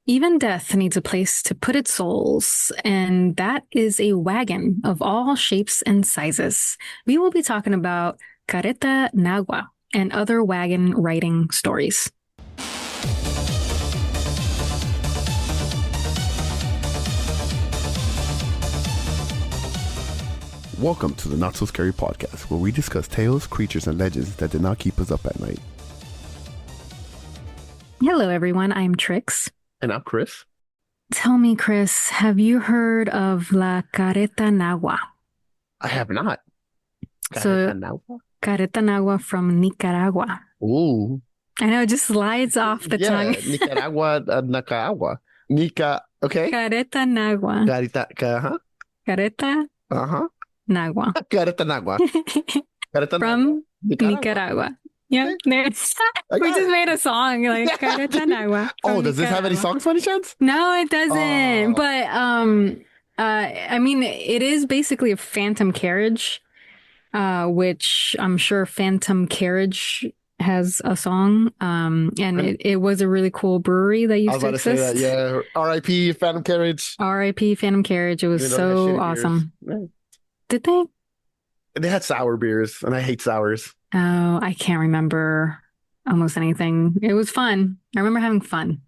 Even death needs a place to put its souls, and that is a wagon of all shapes and sizes. We will be talking about CARRETA NAGUA and other wagon riding stories. Welcome to the Not So Scary podcast, where we discuss tales, creatures, and legends that did not keep us up at night. Hello, everyone. I'm Trix. And I'm Chris. Tell me, Chris, have you heard of La CARRETA NAGUA? I have not. So, CARRETA NAGUA from Nicaragua. Ooh. I know, it just slides off the tongue. Nicaragua, Nicaragua. Okay. CARRETA NAGUA. CARRETA NAGUA. CARRETA NAGUA. From Nicaragua. Yeah, we just made a song like CARRETA NAGUA. Oh, does this have any songs by any chance? No, it doesn't. But I mean, it is basically a Phantom Carriage, which I'm sure Phantom Carriage has a song. And it was a really cool brewery that used to exist. I was about to say that, yeah. R.I.P. Phantom Carriage. R.I.P. Phantom Carriage. It was so awesome. Beers. Did they? They had sour beers, and I hate sours. Oh, I can't remember almost anything. It was fun. I remember having fun.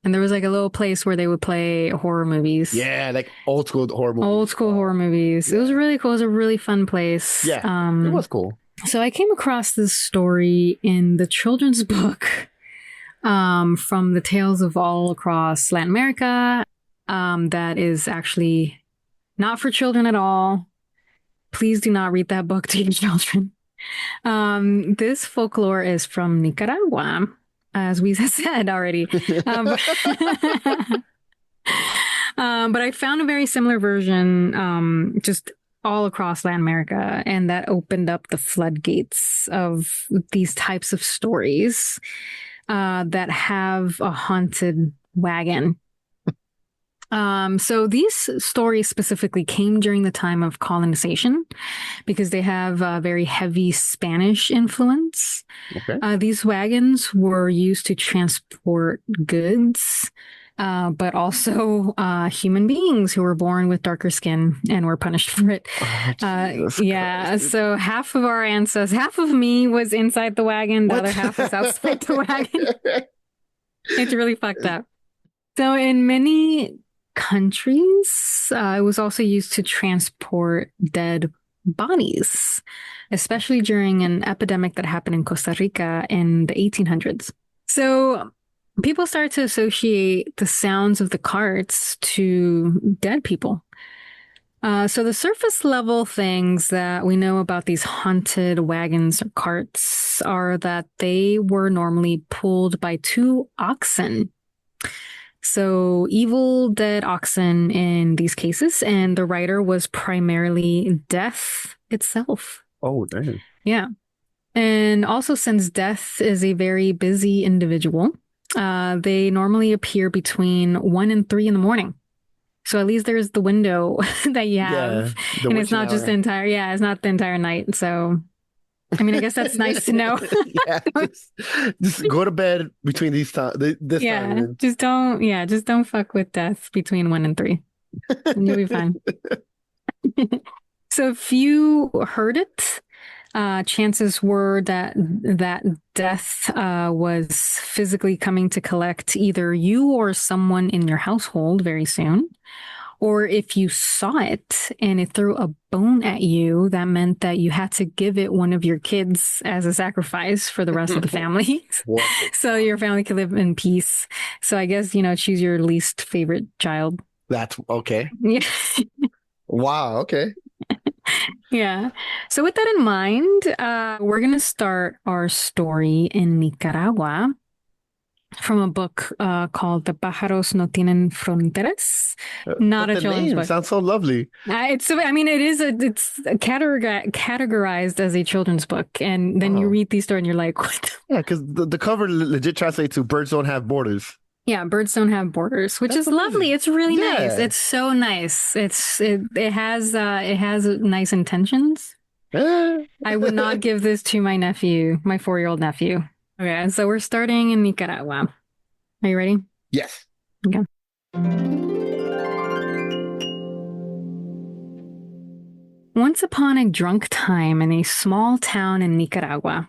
And there was like a little place where they would play horror movies. Yeah, like old school horror movies. Old school horror movies. Yeah. It was really cool. It was a really fun place. Yeah, it was cool. So I came across this story in the children's book from the tales of all across Latin America that is actually not for children at all. Please do not read that book to your children. This folklore is from Nicaragua, as we said already. But I found a very similar version just all across Latin America, and that opened up the floodgates of these types of stories that have a haunted wagon. So these stories specifically came during the time of colonization because they have a very heavy Spanish influence. Okay. These wagons were used to transport goods, but also you beings who were born with darker skin and were punished for it. So half of our ancestors, half of me was inside the wagon, the other half was outside the wagon. It's really fucked up. So in many countries, it was also used to transport dead bodies, especially during an epidemic that happened in Costa Rica in the 1800s. So people started to associate the sounds of the carts to dead people. So the surface level things that we know about these haunted wagons or carts are that they were normally pulled by two oxen. So evil dead oxen in these cases, and the rider was primarily death itself. Oh, damn. Yeah. And also, since death is a very busy individual, they normally appear between 1 and 3 in the morning. So at least there's the window that you have. Yeah, and it's not just it's not the entire night. So I mean, I guess that's nice to know. just go to bed between these times. Time. Just don't fuck with death between 1 and 3. And you'll be fine. So if you heard it, chances were that death was physically coming to collect either you or someone in your household very soon. Or if you saw it and it threw a bone at you, that meant that you had to give it one of your kids as a sacrifice for the rest of the family. So your family could live in peace. So I guess, choose your least favorite child. That's okay. Yeah. Wow. Okay. Yeah. So with that in mind, we're going to start our story in Nicaragua from a book called The Pájaros No Tienen Fronteras. Not a children's book. Sounds so lovely. It's categorized as a children's book. And then you read these stories and you're like, what? Yeah, because the cover legit translates to Birds Don't Have Borders. Yeah, Birds Don't Have Borders, which is lovely. It's really nice. It's so nice. It has nice intentions. I would not give this to my nephew, my 4-year-old nephew. Okay, so we're starting in Nicaragua. Are you ready? Yes. Okay. Once upon a drunk time in a small town in Nicaragua,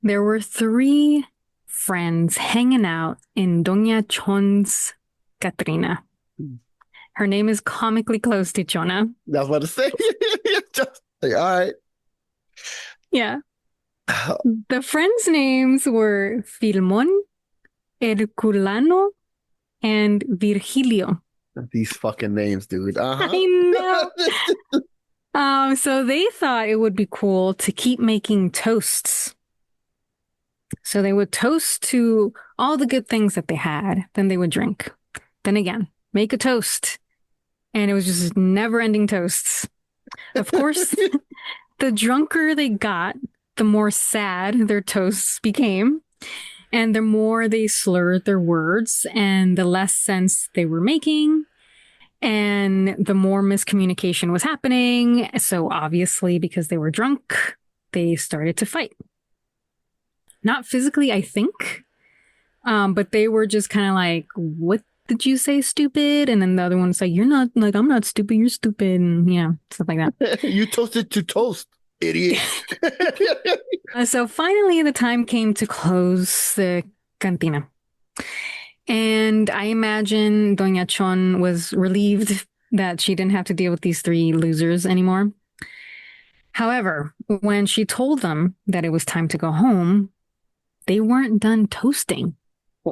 there were three friends hanging out in Doña Chon's Catrina. Her name is comically close to Chona. That's what to say. Just like, all right. Yeah. The friends' names were Filmon, Herculano, and Virgilio. These fucking names, dude. I know. So they thought it would be cool to keep making toasts. So they would toast to all the good things that they had. Then they would drink. Then again, make a toast. And it was just never-ending toasts. Of course, the drunker they got, the more sad their toasts became. And the more they slurred their words and the less sense they were making. And the more miscommunication was happening. So obviously, because they were drunk, they started to fight. Not physically, I think. But they were just kind of like, what did you say, stupid? And then the other one's like, you're not, like, I'm not stupid, you're stupid. And, you know, stuff like that. You toasted to toast, idiot. So finally, the time came to close the cantina. And I imagine Doña Chon was relieved that she didn't have to deal with these three losers anymore. However, when she told them that it was time to go home, they weren't done toasting.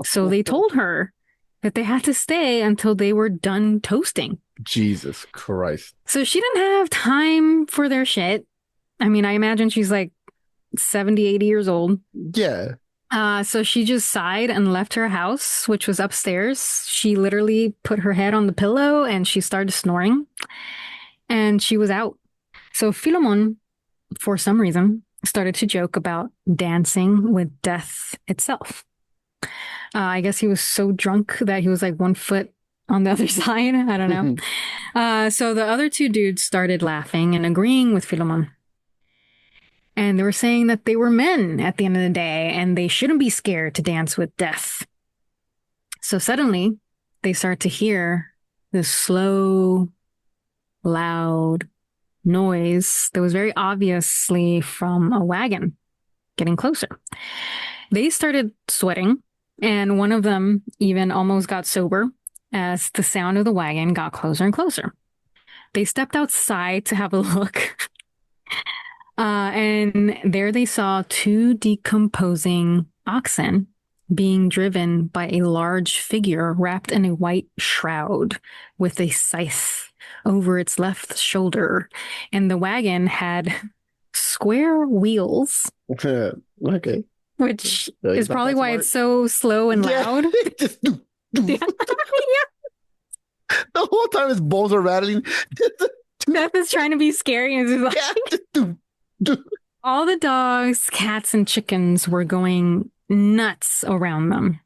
So they told her that they had to stay until they were done toasting. Jesus Christ. So she didn't have time for their shit. I mean, I imagine she's like 70, 80 years old. Yeah. So she just sighed and left her house, which was upstairs. She literally put her head on the pillow and she started snoring. And she was out. So Philemon, for some reason, started to joke about dancing with death itself. I guess he was so drunk that he was like 1 foot on the other side. I don't know. So the other two dudes started laughing and agreeing with Philemon. And they were saying that they were men at the end of the day and they shouldn't be scared to dance with death. So suddenly they start to hear this slow, loud noise that was very obviously from a wagon getting closer. They started sweating, and one of them even almost got sober as the sound of the wagon got closer and closer. They stepped outside to have a look. And there they saw two decomposing oxen being driven by a large figure wrapped in a white shroud with a scythe over its left shoulder. And the wagon had square wheels. Okay. Which is probably why it's so slow and loud. Just yeah. The whole time his balls are rattling. Beth is trying to be scary and is like, all the dogs, cats, and chickens were going nuts around them.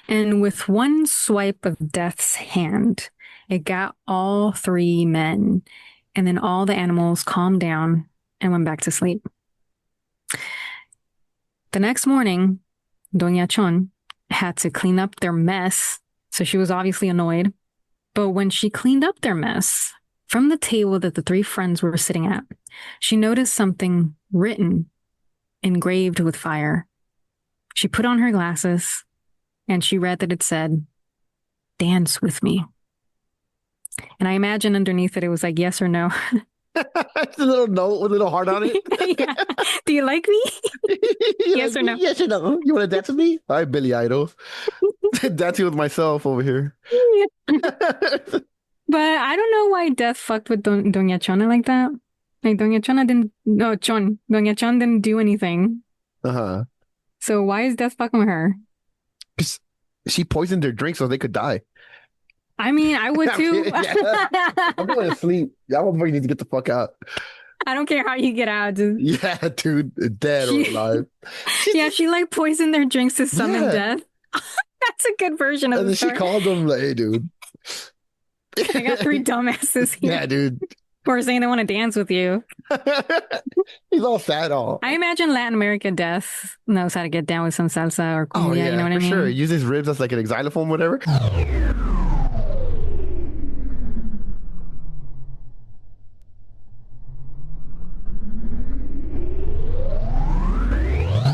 And with one swipe of Death's hand, it got all three men. And then all the animals calmed down and went back to sleep. The next morning, Doña Chon had to clean up their mess. So she was obviously annoyed. But when she cleaned up their mess, from the table that the three friends were sitting at, she noticed something written, engraved with fire. She put on her glasses and she read that it said, "Dance with me." And I imagine underneath it, it was like, yes or no. It's a little note with a little heart on it. Yeah. Do you like me? Yes like or no? Yes or no. You want to dance with me? All right, Billy Idol. Dancing with myself over here. Yeah. But I don't know why Death fucked with Doña Chona like that. Like Doña Chon didn't do anything. Uh-huh. So why is Death fucking with her? Because she poisoned their drink so they could die. I mean, I would too. I'm going to sleep. That motherfucker needs to get the fuck out. I don't care how you get out. Just... Yeah, dude. Dead or alive. She like poisoned their drinks to summon death. That's a good version of and the then story. She called them like, hey, dude. I got three dumbasses here. Yeah, dude. Or saying they want to dance with you. He's all sad. All. I imagine Latin America Death knows how to get down with some salsa or Oh cumbia, yeah, you know what I for mean? sure. Use his ribs as like an xylophone, whatever.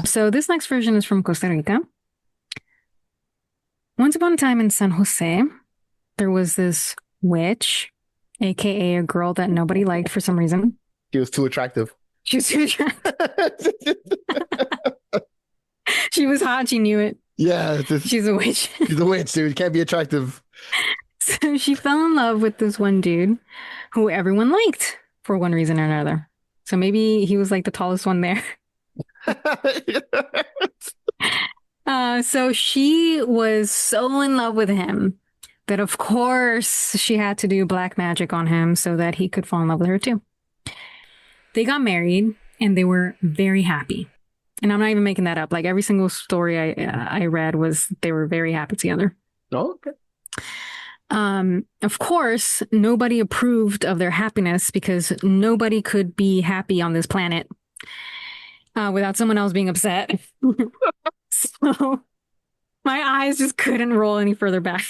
So this next version is from Costa Rica. Once upon a time in San Jose, there was this witch, aka a girl that nobody liked for some reason. He was too attractive. She was too attractive. She was hot. She knew it. Yeah, She's a witch. She's a witch, dude. Can't be attractive. So she fell in love with this one dude who everyone liked for one reason or another. So maybe he was like the tallest one there. So she was so in love with him that, of course, she had to do black magic on him so that he could fall in love with her too. They got married and they were very happy. And I'm not even making that up. Like every single story I read was they were very happy together. Oh, okay. Of course, nobody approved of their happiness because nobody could be happy on this planet without someone else being upset. So my eyes just couldn't roll any further back.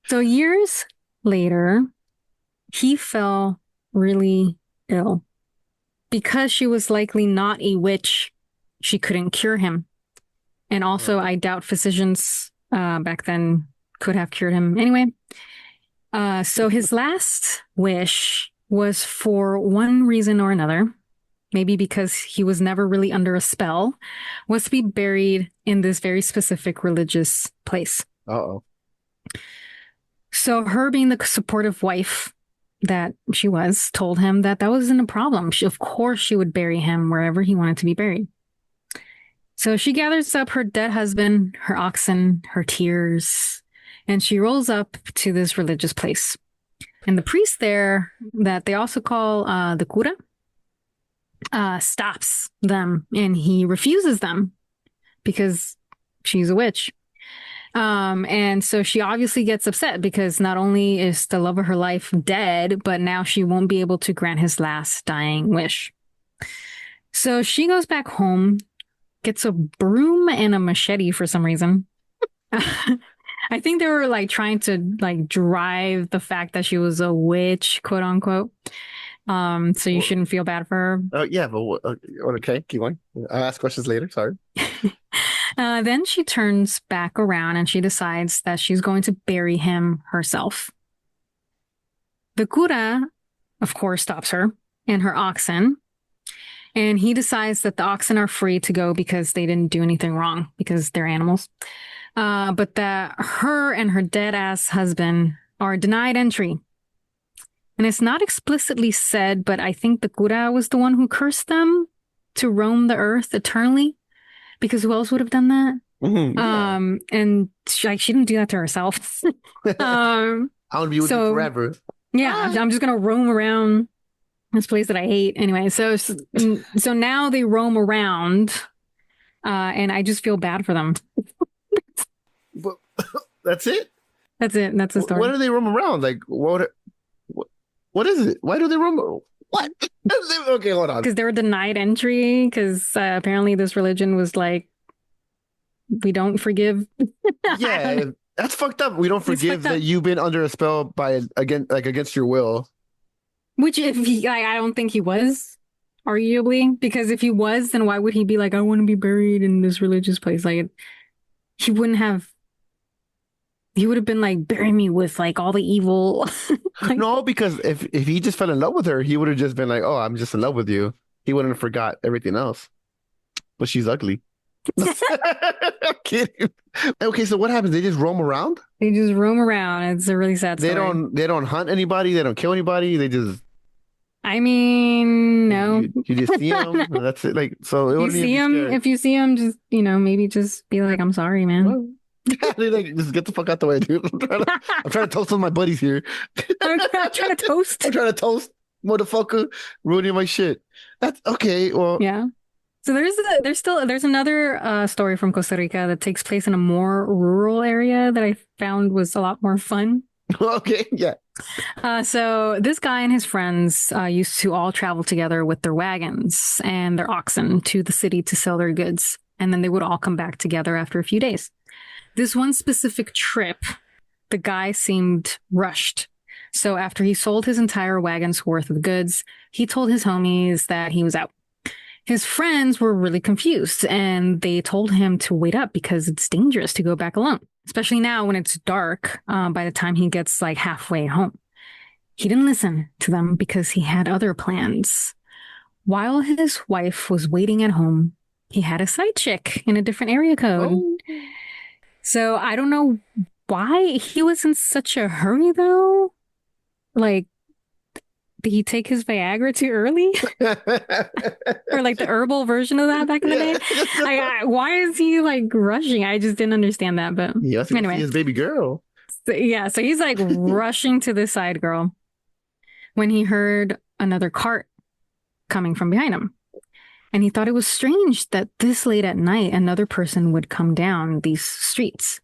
So years later, he fell really ill. Because she was likely not a witch, she couldn't cure him. And also, I doubt physicians back then could have cured him anyway. So his last wish was, for one reason or another, maybe because he was never really under a spell, was to be buried in this very specific religious place. Uh-oh. So her being the supportive wife that she was, told him that that wasn't a problem. Of course she would bury him wherever he wanted to be buried. So she gathers up her dead husband, her oxen, her tears, and she rolls up to this religious place. And the priest there, that they also call the cura, stops them and he refuses them because she's a witch. And so she obviously gets upset because not only is the love of her life dead, but now she won't be able to grant his last dying wish. So she goes back home, gets a broom and a machete for some reason. I think they were like trying to like drive the fact that she was a witch, quote unquote. So you shouldn't feel bad for her. Oh, yeah, but okay, keep going. I'll ask questions later. Sorry. Then she turns back around and she decides that she's going to bury him herself. The cura, of course, stops her and her oxen. And he decides that the oxen are free to go because they didn't do anything wrong because they're animals. But that her and her dead-ass husband are denied entry. And it's not explicitly said, but I think the cura was the one who cursed them to roam the earth eternally. Because who else would have done that? Mm-hmm, yeah. And she didn't do that to herself. I want to be with you forever. Yeah, I'm just going to roam around this place that I hate. Anyway, so now they roam around and I just feel bad for them. But that's it? That's it. That's the story. Why do they roam around? Like, what is it? Why do they roam? What? Okay, hold on. Because they were denied entry because apparently this religion was like, we don't forgive. Yeah, that's fucked up. We don't forgive that you've been under a spell against your will. Which I don't think he was, arguably, because if he was, then why would he be like, I want to be buried in this religious place? Like, he wouldn't have. He would have been like, bury me with like all the evil. Like, no, because if he just fell in love with her, he would have just been like, oh, I'm just in love with you. He wouldn't have forgot everything else. But she's ugly. I'm kidding. Okay, so what happens? They just roam around? They just roam around. It's a really sad story. They don't hunt anybody. They don't kill anybody. They just. I mean, no. You just see them. That's it. Like, so it you see him. If you see him, just maybe just be like, I'm sorry, man. Well, like, just get the fuck out the way, dude. I'm trying to toast with my buddies here. I'm trying to toast. I'm trying to toast, motherfucker, ruining my shit. That's okay. Well, yeah. So there's another story from Costa Rica that takes place in a more rural area that I found was a lot more fun. Okay, yeah. So this guy and his friends used to all travel together with their wagons and their oxen to the city to sell their goods. And then they would all come back together after a few days. This one specific trip, the guy seemed rushed. So after he sold his entire wagon's worth of goods, he told his homies that he was out. His friends were really confused and they told him to wait up because it's dangerous to go back alone, especially now when it's dark by the time he gets like halfway home. He didn't listen to them because he had other plans. While his wife was waiting at home, he had a side chick in a different area code. Oh. So I don't know why he was in such a hurry though. Like, did he take his Viagra too early? Or like the herbal version of that back in the day? Like, why is he like rushing? I just didn't understand that. But Anyway, his baby girl. So he's like rushing to the side girl when he heard another cart coming from behind him. And he thought it was strange that this late at night, another person would come down these streets,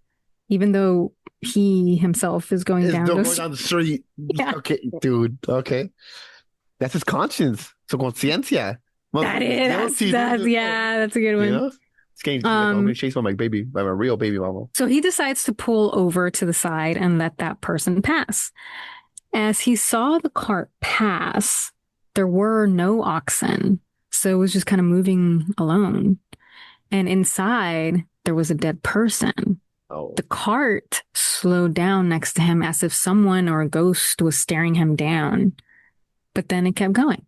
even though he himself is going down the street. Yeah. Okay, dude. Okay. That's his conscience. Su conciencia. That is, that's a good one. You know? It's getting like, I'm gonna chase my baby, by my real baby mama. So he decides to pull over to the side and let that person pass. As he saw the cart pass, there were no oxen. So it was just kind of moving alone. And inside, there was a dead person. Oh. The cart slowed down next to him as if someone or a ghost was staring him down. But then it kept going.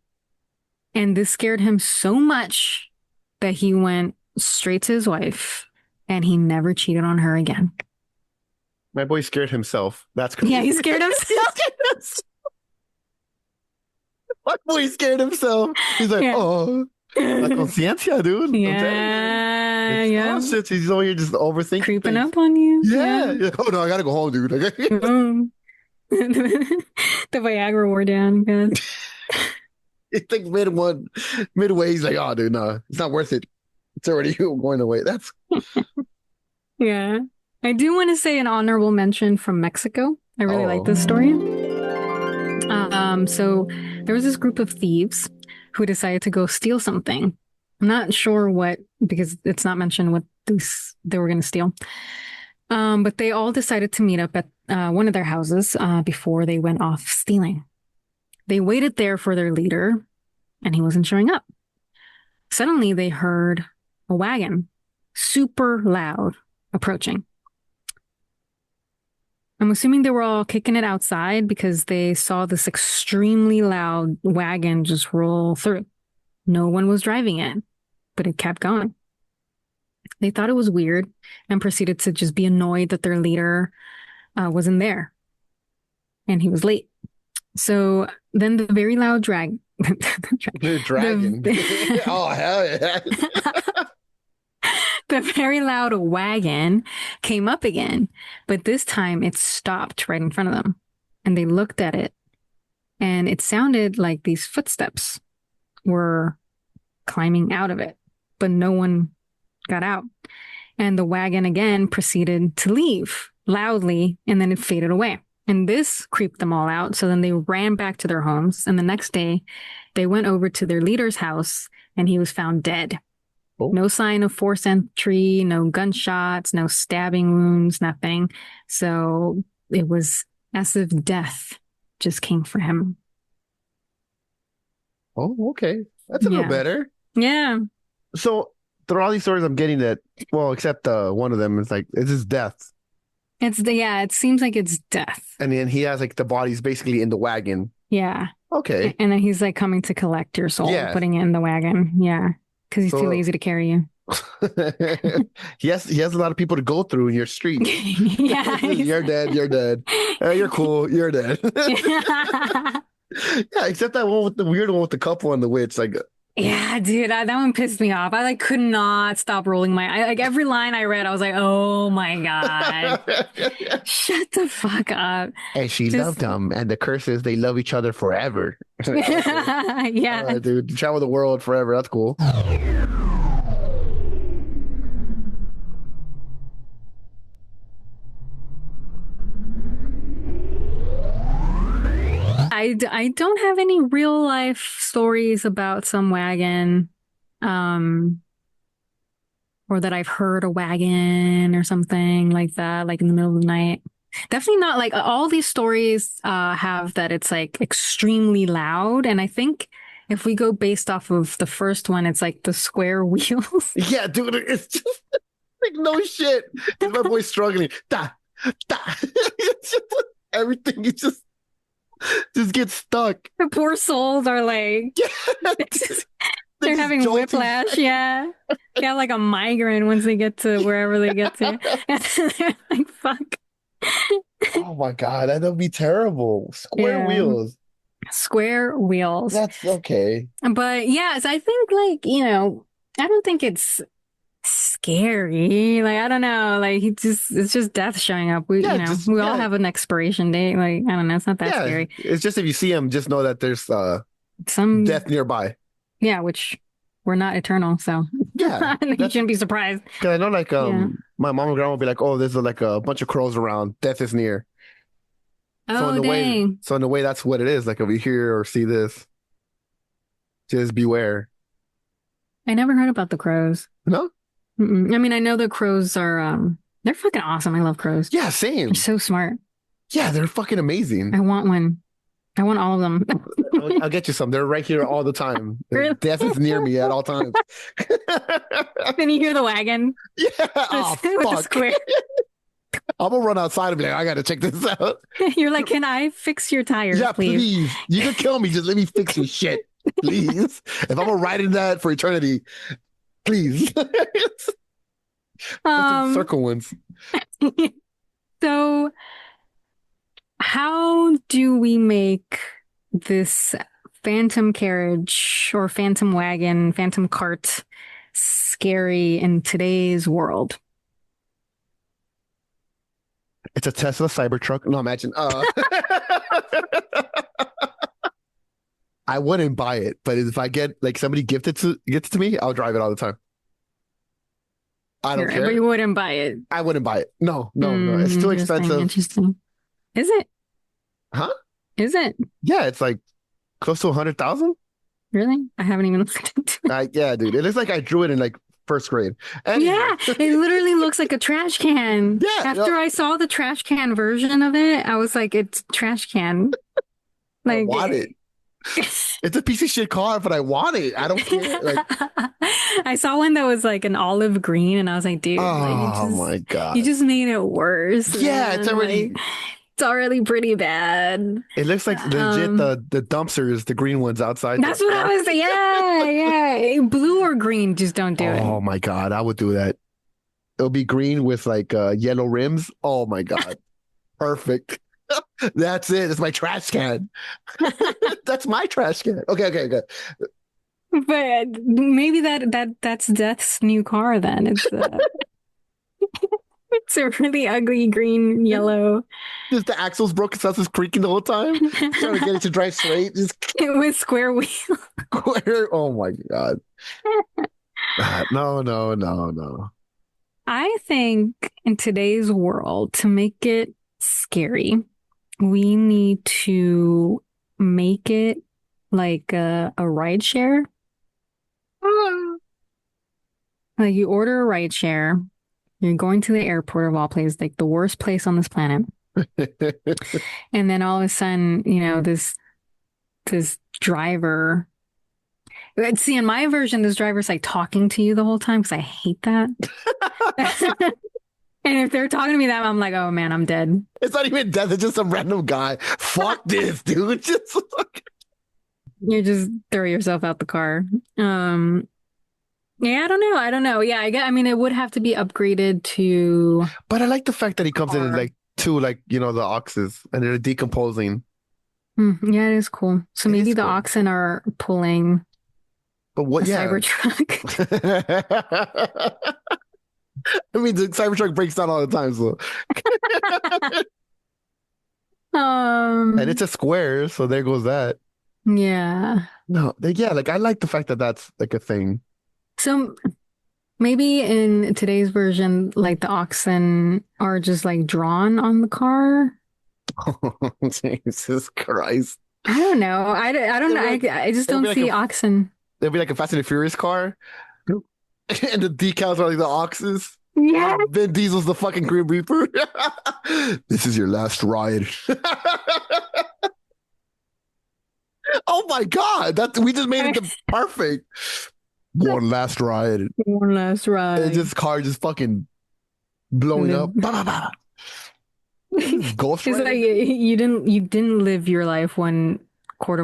And this scared him so much that he went straight to his wife and he never cheated on her again. My boy scared himself. That's crazy. Yeah, he scared himself. My boy scared himself. He's like, oh, la conciencia, dude. Yeah, yeah. He's over here just overthinking Creeping things. up on you. Yeah. Oh, no, I gotta go home, dude. The Viagra wore down, guys. It's like midway, he's like, oh, dude, no, it's not worth it. It's already going away. That's... Yeah. I do want to say an honorable mention from Mexico. I really like this story. So there was this group of thieves who decided to go steal something. I'm not sure what, because it's not mentioned what they were going to steal. But they all decided to meet up at one of their houses before they went off stealing. They waited there for their leader, and he wasn't showing up. Suddenly, they heard a wagon, super loud, approaching. I'm assuming they were all kicking it outside because they saw this extremely loud wagon just roll through. No one was driving it, but it kept going. They thought it was weird and proceeded to just be annoyed that their leader wasn't there. And he was late. So then the very loud dragon. Oh, hell yeah. The very loud wagon came up again, but this time it stopped right in front of them. And they looked at it, and it sounded like these footsteps were climbing out of it, but no one got out. And the wagon again proceeded to leave loudly, and then it faded away. And this creeped them all out. So then they ran back to their homes. And the next day, they went over to their leader's house, and he was found dead. Oh. No sign of forced entry, no gunshots, no stabbing wounds, nothing. So it was as if death just came for him. Oh, okay. That's a little better. Yeah. So through all these stories, I'm getting that, well, except one of them is like, it's his death. It seems like it's death. And then he has like the body's basically in the wagon. Yeah. Okay. And then he's like coming to collect your soul, putting it in the wagon. Yeah. Because he's too lazy to carry you. He has a lot of people to go through in your street. Yeah. You're dead. You're cool. You're dead. Yeah, except that one with the weird one with the couple and the witch. Like, yeah, dude, that one pissed me off. I like could not stop rolling like every line I read, I was like, oh my God. Shut the fuck up. And she loved him. And the curse is they love each other forever. Yeah. Dude, travel the world forever. That's cool. I don't have any real life stories about some wagon, um, or that I've heard a wagon or something like that, like in the middle of the night. Definitely not like all these stories have that it's like extremely loud. And I think if we go based off of the first one, it's like the square wheels. Yeah, dude, it's just like no shit. It's my boy struggling. Da, da. It's just, everything is just gets stuck. The poor souls are like, Yeah, they're just having jolting. whiplash. Yeah. They have like a migraine once they get to wherever they get to. And they're like, fuck. Oh my God, that'd be terrible. Square Yeah. wheels. Square wheels. That's okay. But yes, I think like, I don't think it's scary. Like, I don't know. Like it's just death showing up. Yeah, just We all yeah, have an expiration date. Like, I don't know. It's not that yeah. scary. It's just if you see him, just know that there's Some, death nearby. yeah, which we're not eternal. So Yeah, you that's shouldn't be surprised. because I know like Yeah. my mom and grandma will be like, oh, there's like a bunch of crows around. Death is near. So in Oh, the way, dang. so in the way, that's what it is. Like if you hear or see this, just beware. I never heard about the crows. No? Mm-mm. I mean, I know the crows are, they're fucking awesome. I love crows. Yeah, They're same. so smart. Yeah, they're fucking amazing. I want one. I want all of them. I'll get you some. They're right here all the time. Really? Death is near me at all times. Then you hear the wagon Yeah. with Oh, with the fuck. square. I'm gonna run outside and be like, I gotta check this out. You're like, can I fix your tires, Yeah, please? please. You can kill me. Just let me fix your shit. Please. If I'm gonna ride in that for eternity, please. Put some Um, circle ones. so how do we make this phantom carriage or phantom wagon, phantom cart scary in today's world? It's a Tesla Cybertruck. No, imagine. I wouldn't buy it, but if I get like somebody gets to me, I'll drive it all the time. I don't But care. you wouldn't buy it. I wouldn't buy it. No, no, no. It's too expensive. Interesting. Is it? Huh? Is it? Yeah, it's like close to 100,000. Really? I haven't even looked into it. Yeah, dude. It looks like I drew it in like first grade. Anyway. Yeah, it literally looks like a trash can. Yeah, After I saw the trash can version of it, I was like, it's trash can. I Like, want it. It's a piece of shit car, but I want it. I don't care. Like, I saw one that was like an olive green, and I was like, dude, oh my you God. just made it worse. Yeah, Man. it's already. Like, it's already pretty bad. It looks like legit the dumpsters, the green ones outside. That's what I was saying. Yeah. Blue or green, just don't do it. Oh my God, I would do that. It'll be green with like yellow rims. Oh my God. Perfect. That's it. It's my trash can. That's my trash can. Okay. But maybe that's Death's new car then. It's a really ugly green yellow. Just the axles broken, so it's creaking the whole time. Trying to get it to drive straight. Just With square wheel. square. Oh my God. No. I think in today's world, to make it scary, we need to make it like a ride share. Like you order a ride share, you're going to the airport of all places, like the worst place on this planet. And then all of a sudden, this driver. See, in my version, this driver's like talking to you the whole time because I hate that. And if they're talking to me that, I'm like, oh man, I'm dead. It's not even death. It's just some random guy. Fuck this, dude. Just You just throw yourself out the car. Yeah, I don't know. Yeah, I mean, it would have to be upgraded to. But I like the fact that he comes in and Car. like the oxes and they're decomposing. Yeah, it is cool. So It maybe is the cool. oxen are pulling But what? a Yeah. Cybertruck. I mean, the Cybertruck breaks down all the time, so and it's a square, so there goes that. Yeah. No, yeah, like I like the fact that that's like a thing. So maybe in today's version, like the oxen are just like drawn on the car. Jesus Christ. I don't know. I don't know. I just It'll be don't like see oxen. it'll be like a Fast and the Furious car, and the decals are like the oxes. Yeah. Vin Diesel's the fucking Grim Reaper. This is your last ride. Oh my God. We just made it perfect. One last ride. One last ride. And this car just fucking blowing up. Ghost It's like you didn't live your life 1/4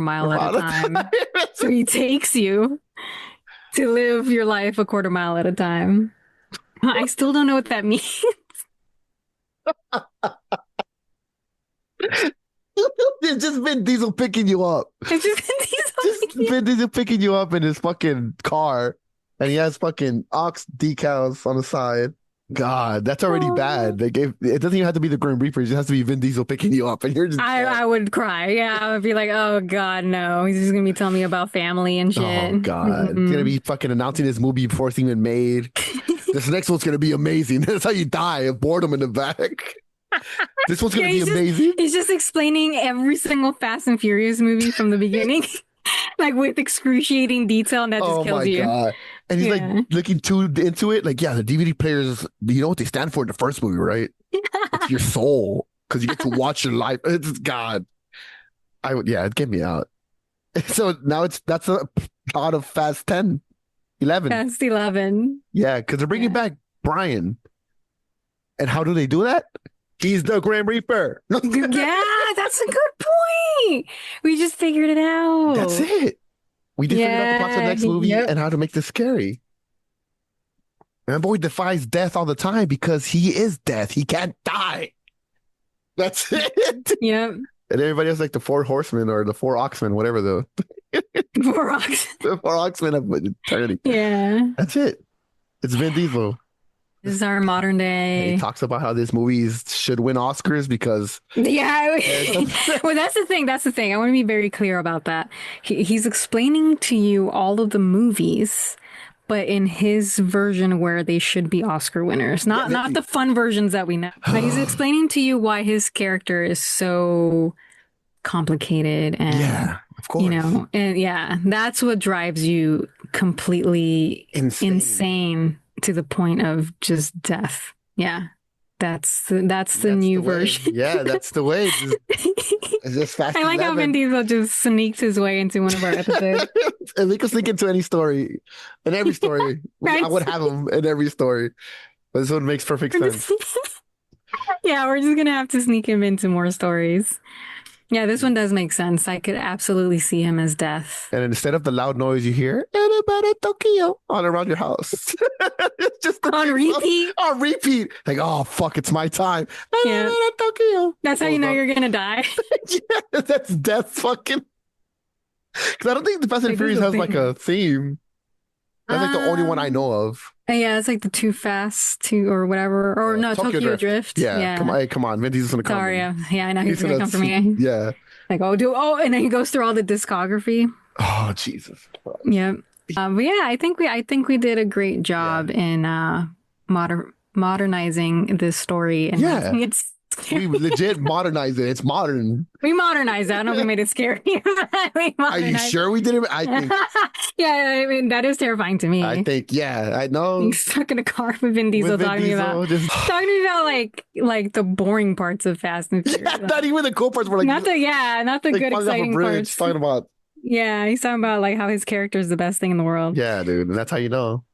mile at a time. So he takes you to live your life 1/4 mile at a time. I still don't know what that means. It's just Vin Diesel picking you up. It's just Vin Diesel picking you up in his fucking car, and he has fucking ox decals on the side. God, that's already bad. It doesn't even have to be the Grim Reaper. It just has to be Vin Diesel picking you up, and you're just. I would cry. Yeah, I would be like, oh God, no. He's just gonna be telling me about family and shit. Oh God, he's gonna be fucking announcing this movie before it's even made. This next one's gonna be amazing. That's how you die of boredom in the back. This one's gonna be amazing. He's just explaining every single Fast and Furious movie from the beginning, like with excruciating detail, and that just kills you. God. And he's like looking too into it. Like, yeah, the DVD players, you know what they stand for in the first movie, right? It's your soul, because you get to watch your life. It's God. Get me out. So now that's a plot of Fast 10, 11. Fast 11. Yeah, because they're bringing back Brian. And how do they do that? He's the Grim Reaper. Yeah, that's a good point. We just figured it out. That's it. We just figured out the plot of the next movie and how to make this scary. And boy defies death all the time because he is death. He can't die. That's it. Yep. And everybody else like the 4 horsemen or the 4 oxmen, whatever the 4 oxmen. The 4 oxmen of eternity. Yeah. That's it. It's Vin Diesel. This is our modern day. And he talks about how this movie should win Oscars because well, that's the thing. I want to be very clear about that. He's explaining to you all of the movies, but in his version where they should be Oscar winners, not the fun versions that we know. But he's explaining to you why his character is so complicated and of course. And that's what drives you completely insane to the point of just death. Yeah. That's the new version. Yeah, that's the way. It's just Fast. I like 11. How Vin Diesel just sneaks his way into one of our episodes. And we can sneak into any story. In every story. I would have him in every story. But this one makes perfect sense. Yeah, we're just going to have to sneak him into more stories. Yeah, this one does make sense. I could absolutely see him as death. And instead of the loud noise you hear, Tokyo all around your house. It's just on repeat. On repeat. Like, oh, fuck, it's my time. Yeah. Tokyo. That's how you know you're going to die. Yeah, that's death fucking. Because I don't think the Fast and Furious has like a theme. That's like the only one I know of. Yeah, it's like the Too Fast or whatever. Or no, Tokyo Drift. Yeah. Come on. Vin Diesel's gonna come. Sorry, yeah, I know he's gonna come for me. Yeah. Like, and then he goes through all the discography. Oh, Jesus. Yeah. But yeah, I think we did a great job in modernizing this story and making it scary. We legit modernized it. It's modern. We modernized it. I don't know if we made it scary. Are you sure we did it? I think. Yeah, I mean, that is terrifying to me. I think, I know. Being stuck in a car with Vin Diesel talking about like the boring parts of Fast and Furious. Yeah, not even the cool parts were like not the good exciting parts. Talking about. Yeah, he's talking about like how his character is the best thing in the world. Yeah, dude, and that's how you know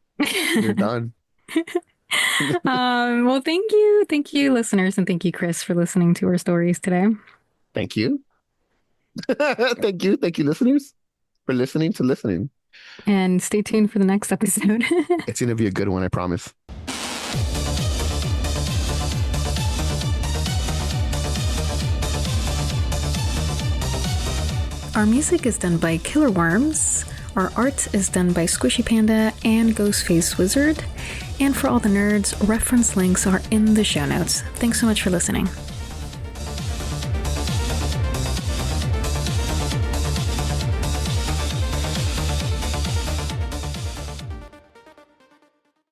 you're done. Well, thank you, listeners, and thank you, Chris, for listening to our stories today. Thank you. thank you, listeners, for listening. And stay tuned for the next episode. It's gonna be a good one, I promise. Our music is done by Killer Worms. Our art is done by Squishy Panda and Ghostface Wizard. And for all the nerds, reference links are in the show notes. Thanks so much for listening.